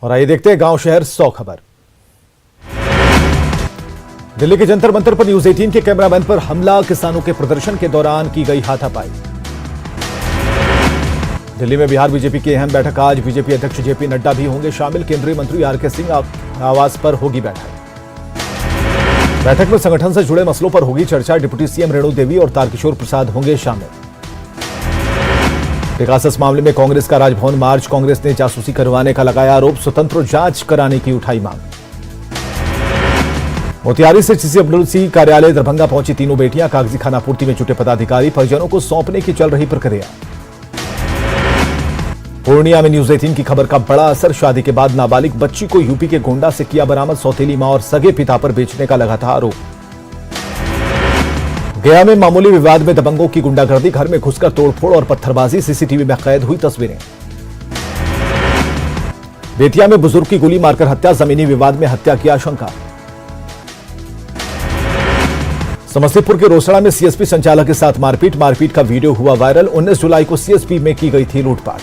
और आइए देखते हैं गांव शहर 100 खबर। दिल्ली के जंतर मंतर पर न्यूज 18 के कैमरामैन पर हमला, किसानों के प्रदर्शन के दौरान की गई हाथापाई। दिल्ली में बिहार बीजेपी की अहम बैठक आज, बीजेपी अध्यक्ष जेपी नड्डा भी होंगे शामिल। केंद्रीय मंत्री आरके सिंह आवास पर होगी बैठक। बैठक में संगठन से जुड़े मसलों पर होगी चर्चा। डिप्टी सीएम रेणु देवी और तारकिशोर प्रसाद होंगे शामिल। विकास मामले में कांग्रेस का राजभवन मार्च, कांग्रेस ने जासूसी करवाने का लगाया आरोप, स्वतंत्र जांच कराने की उठाई मांग। मोतिहारी से CCWC कार्यालय दरभंगा पहुंची तीनों बेटियां, कागजी खानापूर्ति में जुटे पदाधिकारी, परिजनों को सौंपने की चल रही प्रक्रिया। पूर्णिया में न्यूज 18 की खबर का बड़ा असर, शादी के बाद नाबालिग बच्ची को यूपी के गोंडा से किया बरामद, सौतेली मां और सगे पिता पर बेचने का लगा था आरोप। गया में मामूली विवाद में दबंगों की गुंडागर्दी, घर में घुसकर तोड़फोड़ और पत्थरबाजी, सीसीटीवी में कैद हुई तस्वीरें। बेतिया में बुजुर्ग की गोली मारकर हत्या, जमीनी विवाद में हत्या की आशंका। समस्तीपुर के रोसड़ा में सीएसपी संचालक के साथ मारपीट का वीडियो हुआ वायरल, 19 जुलाई को सीएसपी में की गई थी लूटपाट।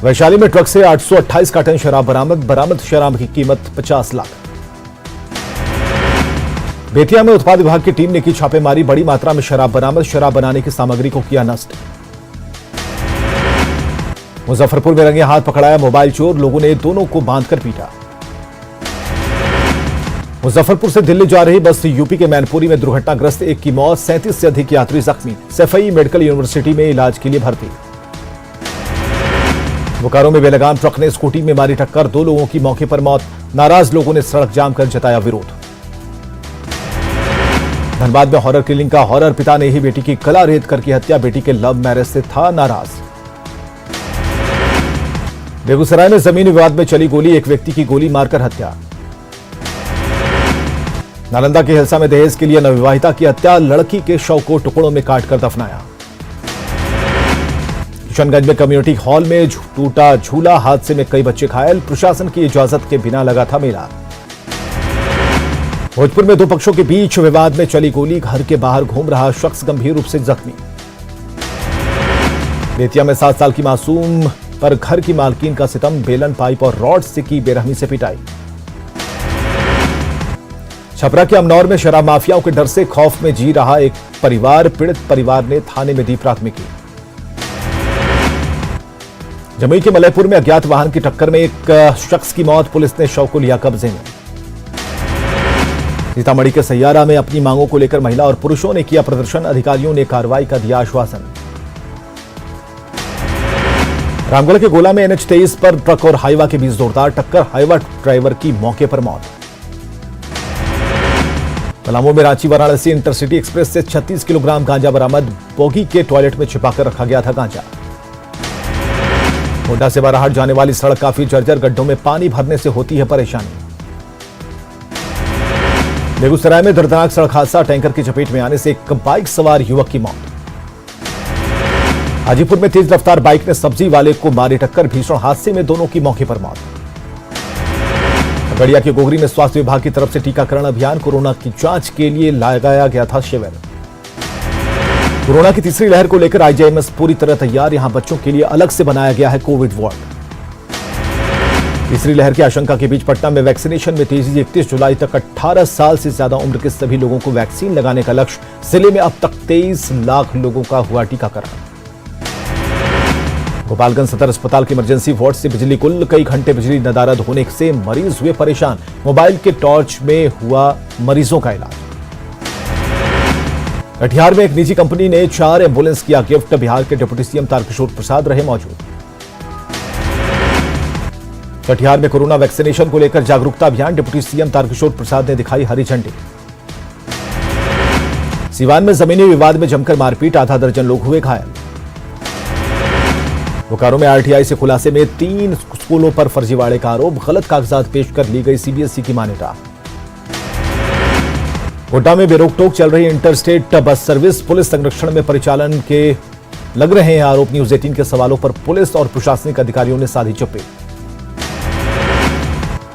वैशाली में ट्रक से 828 कार्टन शराब बरामद, शराब की कीमत 50 लाख। बेतिया में उत्पाद विभाग की टीम ने की छापेमारी, बड़ी मात्रा में शराब बरामद, शराब बनाने की सामग्री को किया नष्ट। मुजफ्फरपुर में रंगे हाथ पकड़ाया मोबाइल चोर, लोगों ने दोनों को बांधकर पीटा। मुजफ्फरपुर से दिल्ली जा रही बस यूपी के मैनपुरी में दुर्घटनाग्रस्त, एक की मौत, 37 से अधिक यात्री जख्मी, सफई मेडिकल यूनिवर्सिटी में इलाज के लिए भर्ती। बोकारो में बेलगाम ट्रक ने स्कूटी में मारी टक्कर, 2 लोगों की मौके पर मौत, नाराज लोगों ने सड़क जाम कर जताया विरोध। धनबाद में हॉरर किलिंग का हॉरर, पिता ने ही बेटी की गला रेत कर की हत्या, बेटी के लव मैरिज से था नाराज। बेगूसराय में जमीन विवाद में चली गोली, एक व्यक्ति की गोली मारकर हत्या। नालंदा के हिलसा में दहेज के लिए नवविवाहिता की हत्या, लड़की के शव को टुकड़ों में काटकर दफनाया। किशनगंज में कम्युनिटी हॉल में टूटा झूला, हादसे में कई बच्चे घायल, प्रशासन की इजाजत के बिना लगा था मेला। भोजपुर में 2 पक्षों के बीच विवाद में चली गोली, घर के बाहर घूम रहा शख्स गंभीर रूप से जख्मी। बेतिया में 7 साल की मासूम पर घर की मालकिन का सितम, बेलन, पाइप और रॉड से की बेरहमी से पिटाई। छपरा के अमनौर में शराब माफियाओं के डर से खौफ में जी रहा एक परिवार, पीड़ित परिवार ने थाने में दी प्राथमिकी। जमुई के मलयपुर में अज्ञात वाहन की टक्कर में एक शख्स की मौत, पुलिस ने शव को लिया कब्जे में। सीतामढ़ी के सैयारा में अपनी मांगों को लेकर महिला और पुरुषों ने किया प्रदर्शन, अधिकारियों ने कार्रवाई का दिया आश्वासन। रामगढ़ के गोला में NH-23 पर ट्रक और हाईवा के बीच जोरदार टक्कर, हाईवा ड्राइवर की मौके पर मौत। पलामू में रांची वाराणसी इंटरसिटी एक्सप्रेस से 36 किलोग्राम गांजा बरामद, बोगी के टॉयलेट में छिपाकर रखा गया था गांजा। गोड्डा से बाराहाट जाने वाली सड़क काफी जर्जर, गड्ढों में पानी भरने से होती है परेशानी। बेगूसराय में दर्दनाक सड़क हादसा, टैंकर की चपेट में आने से एक बाइक सवार युवक की मौत। हाजीपुर में तेज रफ्तार बाइक ने सब्जी वाले को मारी टक्कर, भीषण हादसे में दोनों की मौके पर मौत। खगड़िया के गोगरी में स्वास्थ्य विभाग की तरफ से टीकाकरण अभियान, कोरोना की जांच के लिए लगाया गया था शिविर। कोरोना की तीसरी लहर को लेकर IGIMS पूरी तरह तैयार, यहां बच्चों के लिए अलग से बनाया गया है कोविड वार्ड। तीसरी लहर की आशंका के बीच पटना में वैक्सीनेशन में तेजी, 31 जुलाई तक 18 साल से ज्यादा उम्र के सभी लोगों को वैक्सीन लगाने का लक्ष्य, जिले में अब तक 23 लाख लोगों का हुआ टीकाकरण। गोपालगंज सदर अस्पताल के इमरजेंसी वार्ड से बिजली गुल, कई घंटे बिजली नदारद होने से मरीज हुए परेशान, मोबाइल के टॉर्च में हुआ मरीजों का इलाज। कटिहार में एक निजी कंपनी ने 4 एम्बुलेंस किया गिफ्ट, बिहार के डिप्टी सीएम तारकिशोर प्रसाद रहे मौजूद। कटिहार में कोरोना वैक्सीनेशन को लेकर जागरूकता अभियान, डिप्टी सीएम तारकिशोर प्रसाद ने दिखाई हरी झंडी। सीवान में जमीनी विवाद में जमकर मारपीट, आधा दर्जन लोग हुए घायल। बोकारो में RTI से खुलासे में 3 स्कूलों पर फर्जीवाड़े का आरोप, गलत कागजात पेश कर ली गई CBSE की मान्यता। गोड्डा में बेरोकटोक चल रही इंटरस्टेट बस सर्विस, पुलिस संरक्षण में परिचालन के लग रहे हैं आरोप, न्यूज 18 के सवालों पर पुलिस और प्रशासनिक अधिकारियों ने साधी चुप्पी।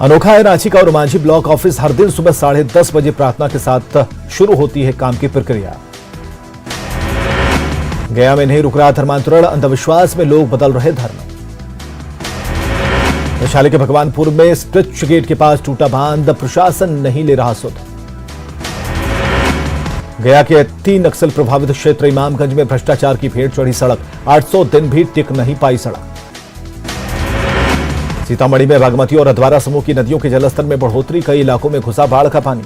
अनोखा है रांची का और मांझी ब्लॉक ऑफिस, हर दिन सुबह 10:30 बजे प्रार्थना के साथ शुरू होती है काम की प्रक्रिया। गया में नहीं रुक रहा धर्मांतरण, अंधविश्वास में लोग बदल रहे धर्म। वैशाली के भगवानपुर में स्प्रिच गेट के पास टूटा बांध, प्रशासन नहीं ले रहा सुध। गया के 3 नक्सल प्रभावित क्षेत्र इमामगंज में भ्रष्टाचार की भेंट चढ़ी सड़क, 800 दिन भी टिक नहीं पाई सड़क। सीतामढ़ी में बागमती और अधवारा समूह की नदियों के जलस्तर में बढ़ोतरी, कई इलाकों में घुसा बाढ़ का पानी।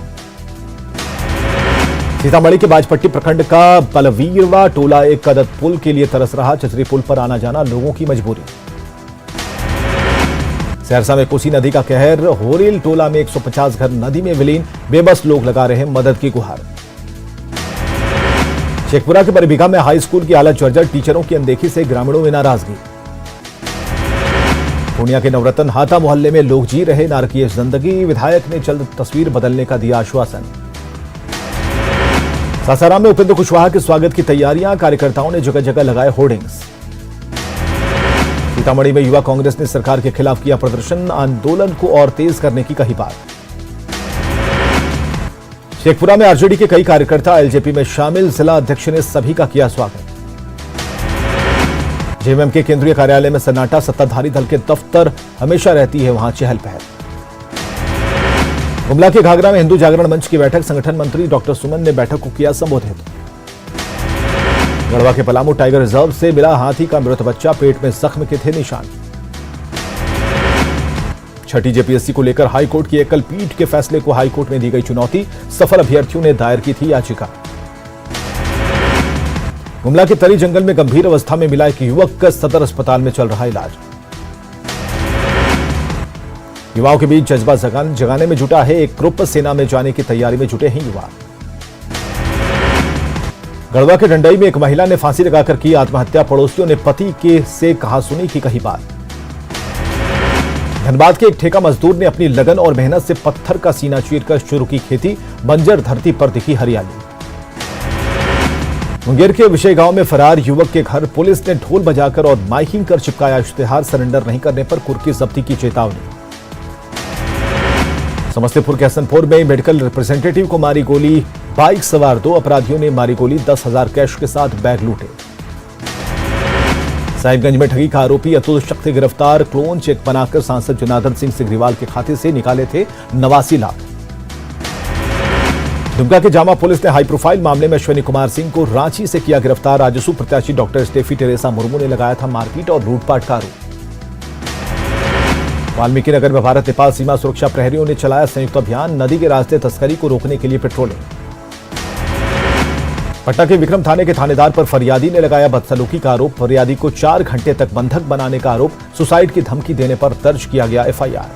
सीतामढ़ी के बाजपट्टी प्रखंड का बलवीरवा टोला एक कदत पुल के लिए तरस रहा, चचरी पुल पर आना जाना लोगों की मजबूरी। सहरसा में कोसी नदी का कहर, होरेल टोला में 150 घर नदी में विलीन, बेबस लोग लगा रहे मदद की गुहार। शेखपुरा के बरबीघा में हाई स्कूल की हालत जर्जर, टीचरों की अनदेखी से ग्रामीणों में नाराजगी। पूर्णिया के नवरत्न हाता मोहल्ले में लोग जी रहे नारकीय जिंदगी, विधायक ने जल्द तस्वीर बदलने का दिया आश्वासन। सासाराम में उपेंद्र कुशवाहा के स्वागत की तैयारियां, कार्यकर्ताओं ने जगह जगह लगाए होर्डिंग्स। सीतामढ़ी में युवा कांग्रेस ने सरकार के खिलाफ किया प्रदर्शन, आंदोलन को और तेज करने की कही बात। शेखपुरा में आरजेडी के कई कार्यकर्ता एलजेपी में शामिल, जिला अध्यक्ष ने सभी का किया स्वागत। जेएमएम के केंद्रीय कार्यालय में सन्नाटा, सत्ताधारी दल के दफ्तर हमेशा रहती है वहां चहल पहल। गुमला के घाघरा में हिंदू जागरण मंच की बैठक, संगठन मंत्री डॉक्टर सुमन ने बैठक को किया संबोधित। गढ़वा के पलामू टाइगर रिजर्व से मिला हाथी का मृत बच्चा, पेट में जख्म के थे निशान। छठी जेपीएससी को लेकर हाईकोर्ट की एकल पीठ के फैसले को हाईकोर्ट में दी गई चुनौती, सफल अभ्यर्थियों ने दायर की थी याचिका। गुमला के तरी जंगल में गंभीर अवस्था में मिला एक युवक का सदर अस्पताल में चल रहा इलाज। युवाओं के बीच जज्बा जगाने में जुटा है एक ग्रुप, सेना में जाने की तैयारी में जुटे हैं युवा। गढ़वा के डंडई में एक महिला ने फांसी लगाकर की आत्महत्या, पड़ोसियों ने पति के से कहा सुनी की कही बात। धनबाद के एक ठेका मजदूर ने अपनी लगन और मेहनत से पत्थर का सीना चीरकर शुरू की खेती, बंजर धरती पर दिखी हरियाली। मुंगेर के विषय गांव में फरार युवक के घर पुलिस ने ढोल बजाकर और माइकिंग कर चिपकाया इश्तेहार, सरेंडर नहीं करने पर कुर्की जब्ती की चेतावनी। समस्तीपुर के हसनपुर में मेडिकल रिप्रेजेंटेटिव को मारी गोली, बाइक सवार 2 अपराधियों ने मारी गोली, 10,000 कैश के साथ बैग लूटे। साहिबगंज में ठगी का आरोपी अतुल शक्ति गिरफ्तार, क्लोन चेक बनाकर सांसद जनार्दन सिंह सिग्रीवाल के खाते से निकाले थे 89 लाख। दुमका के जामा पुलिस ने हाई प्रोफाइल मामले में अश्विनी कुमार सिंह को रांची से किया गिरफ्तार, राजसू प्रत्याशी डॉक्टर स्टेफी टेरेसा मुर्मू ने लगाया था मारपीट और लूटपाट का आरोप। वाल्मीकि नगर में भारत नेपाल सीमा सुरक्षा प्रहरियों ने चलाया संयुक्त अभियान, नदी के रास्ते तस्करी को रोकने के लिए पेट्रोलिंग। पटना के विक्रम थाने के थानेदार पर फरियादी ने लगाया बदसलूकी का आरोप, फरियादी को 4 घंटे तक बंधक बनाने का आरोप, सुसाइड की धमकी देने पर दर्ज किया गया एफआईआर।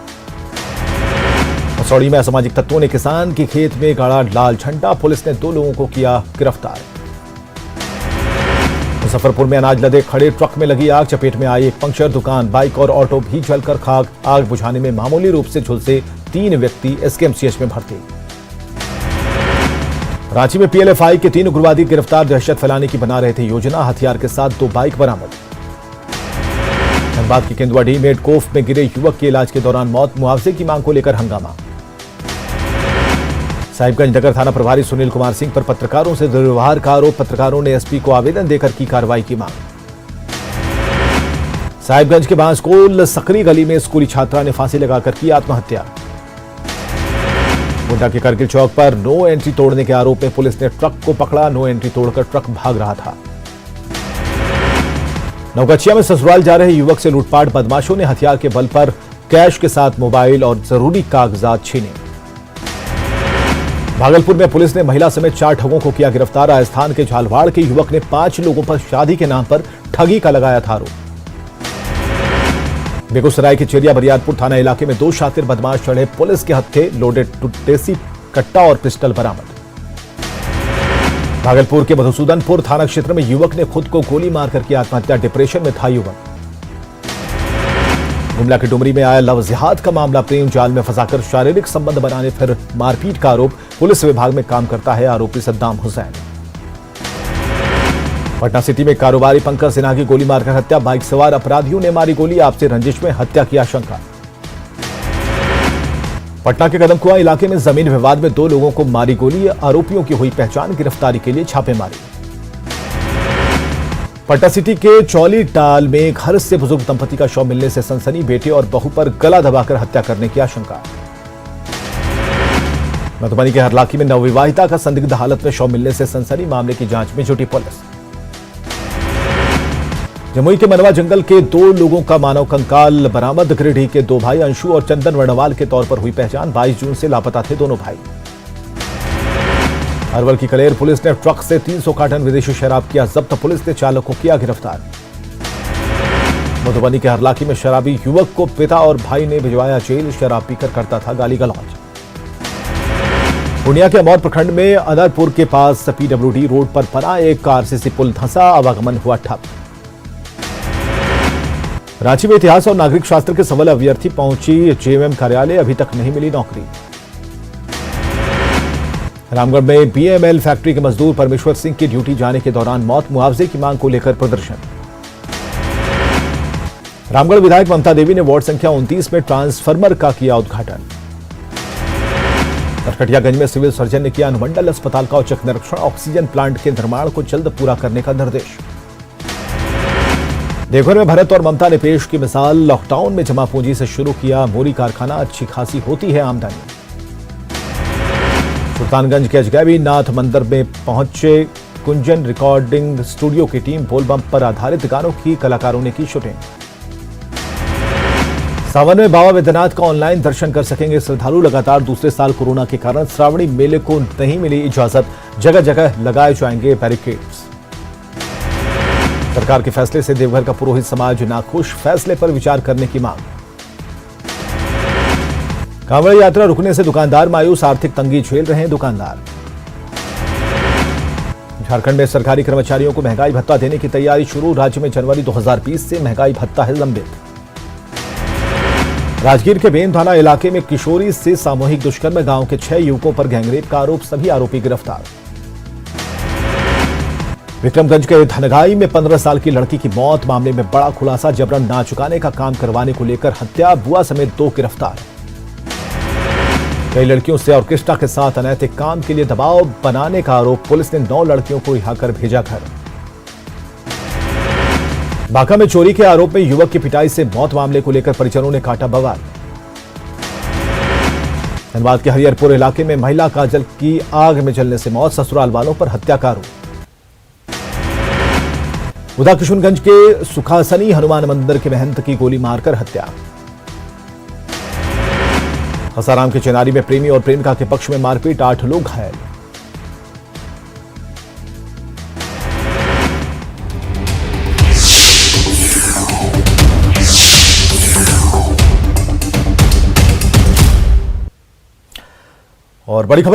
मसौड़ी में असामाजिक तत्वों ने किसान के खेत में गाड़ा लाल झंडा, पुलिस ने 2 लोगों को किया गिरफ्तार। मुजफ्फरपुर में अनाज लदे खड़े ट्रक में लगी आग, चपेट में आई एक पंक्चर दुकान, बाइक और ऑटो भी जलकर खाक। आग बुझाने में मामूली रूप से झुलसे 3 व्यक्ति एसकेएमसीएच में भर्ती। रांची में पीएलएफआई के 3 उग्रवादी गिरफ्तार, दहशत फैलाने की बना रहे थे योजना, हथियार के साथ 2 बाइक बरामद। धनबाद के केंदुआडीह मेड कोफ में गिरे युवक के इलाज के दौरान मौत, मुआवजे की मांग को लेकर हंगामा। साहिबगंज नगर थाना प्रभारी सुनील कुमार सिंह पर पत्रकारों से दुर्व्यवहार का आरोप, पत्रकारों ने एसपी को आवेदन देकर की कार्रवाई की मांग। साहिबगंज के बांसकोल सकरी गली में स्कूली छात्रा ने फांसी लगाकर की आत्महत्या। गोड्डा के करगिल चौक पर नो एंट्री तोड़ने के आरोप में पुलिस ने ट्रक को पकड़ा, नो एंट्री तोड़कर ट्रक भाग रहा था। नवगछिया में ससुराल जा रहे युवक से लूटपाट, बदमाशों ने हथियार के बल पर कैश के साथ मोबाइल और जरूरी कागजात छीने। भागलपुर में पुलिस ने महिला समेत 4 ठगों को किया गिरफ्तार, राजस्थान के झालवाड़ के युवक ने 5 लोगों पर शादी के नाम पर ठगी का लगाया था आरोप। बेगूसराय के चेरिया बरियारपुर थाना इलाके में 2 शातिर बदमाश चढ़े पुलिस के हत्थे, लोडेड देसी कट्टा और पिस्टल बरामद। भागलपुर के मधुसूदनपुर थाना क्षेत्र में युवक ने खुद को गोली मारकर की आत्महत्या, डिप्रेशन में था युवक। गुमला के डुमरी में आया लव जिहाद का मामला, प्रेम जाल में फंसाकर शारीरिक संबंध बनाने फिर मारपीट का आरोप, पुलिस विभाग में काम करता है आरोपी सद्दाम हुसैन। पटना सिटी में कारोबारी पंकज सिन्हा की गोली मारकर हत्या, बाइक सवार अपराधियों ने मारी गोली, आपसी रंजिश में हत्या की आशंका। पटना के कदमकुआं इलाके में जमीन विवाद में 2 लोगों को मारी गोली, आरोपियों की हुई पहचान, गिरफ्तारी के लिए छापेमारी। पटना सिटी के चौली टाल में घर से बुजुर्ग दंपति का शव मिलने से सनसनी, बेटे और बहू पर गला दबाकर हत्या करने की आशंका। मधुबनी के हरलाखी में नवविवाहिता का संदिग्ध हालत में शव मिलने से सनसनी, मामले की जांच में जुटी पुलिस। जमुई के मनवा जंगल के 2 लोगों का मानव कंकाल बरामद। गिरिडीह के 2 भाई अंशु और चंदन वर्णवाल के तौर पर हुई पहचान। 22 जून से लापता थे दोनों भाई। अरवल की कलेर पुलिस ने ट्रक से 300 कार्टन विदेशी शराब किया जब्त। पुलिस ने चालक को किया गिरफ्तार। मधुबनी के हरलाखी में शराबी युवक को पिता और भाई ने भिजवाया जेल। शराब पीकर करता था गाली गलौज। पूर्णिया के अमौर प्रखंड में अदरपुर के पास पीडब्ल्यूडी रोड पर बना एक आरसीसी पुल धंसा, आवागमन हुआ ठप। रांची में इतिहास और नागरिक शास्त्र के सफल अभ्यर्थी पहुंची जेएमएम कार्यालय, अभी तक नहीं मिली नौकरी। रामगढ़ में बीएमएल फैक्ट्री के मजदूर परमेश्वर सिंह की ड्यूटी जाने के दौरान मौत, मुआवजे की मांग को लेकर प्रदर्शन। रामगढ़ विधायक ममता देवी ने वार्ड संख्या 29 में ट्रांसफार्मर का किया उद्घाटन। नरकटियागंज में सिविल सर्जन ने किया अनुमंडल अस्पताल का औचक निरीक्षण। ऑक्सीजन प्लांट के निर्माण को जल्द पूरा करने का निर्देश। देवघर में भरत और ममता ने पेश की मिसाल। लॉकडाउन में जमा पूंजी से शुरू किया मोरी कारखाना, अच्छी खासी होती है आमदनी। सुल्तानगंज के अजगैबी नाथ मंदिर में पहुंचे कुंजन रिकॉर्डिंग स्टूडियो की टीम। बोलबम पर आधारित गानों की कलाकारों ने की शूटिंग। सावन में बाबा वैद्यनाथ का ऑनलाइन दर्शन कर सकेंगे श्रद्धालु। लगातार दूसरे साल कोरोना के कारण श्रावणी मेले को नहीं मिली इजाजत। जगह जगह लगाए जाएंगे बैरिकेड्स। सरकार के फैसले से देवघर का पुरोहित समाज नाखुश, फैसले पर विचार करने की मांग। कांवड़ यात्रा रुकने से दुकानदार मायूस, आर्थिक तंगी झेल रहे हैं दुकानदार। झारखंड में सरकारी कर्मचारियों को महंगाई भत्ता देने की तैयारी शुरू। राज्य में जनवरी 2020 से महंगाई भत्ता है लंबित। राजगीर के बेन थाना इलाके में किशोरी से सामूहिक दुष्कर्म, गांव के 6 युवकों पर गैंगरेप का आरोप, सभी आरोपी गिरफ्तार। विक्रमगंज के धनगाई में 15 साल की लड़की की मौत, मामले में बड़ा खुलासा। जबरन ना चुकाने का काम करवाने को लेकर हत्या, बुआ समेत 2 गिरफ्तार। कई लड़कियों से ऑर्केस्ट्रा के साथ अनैतिक काम के लिए दबाव बनाने का आरोप, पुलिस ने 9 लड़कियों को रिहा कर भेजा घर। बांका में चोरी के आरोप में युवक की पिटाई से मौत, मामले को लेकर परिजनों ने काटा बवाल। धनबाद के हरिहरपुर इलाके में महिला काजल की आग में जलने से मौत, ससुराल वालों पर हत्या का आरोप। उधर किशनगंज के सुखासनी हनुमान मंदिर के महंत की गोली मारकर हत्या। हसाराम के चेनारी में प्रेमी और प्रेमिका के पक्ष में मारपीट, 8 लोग घायल। और बड़ी खबर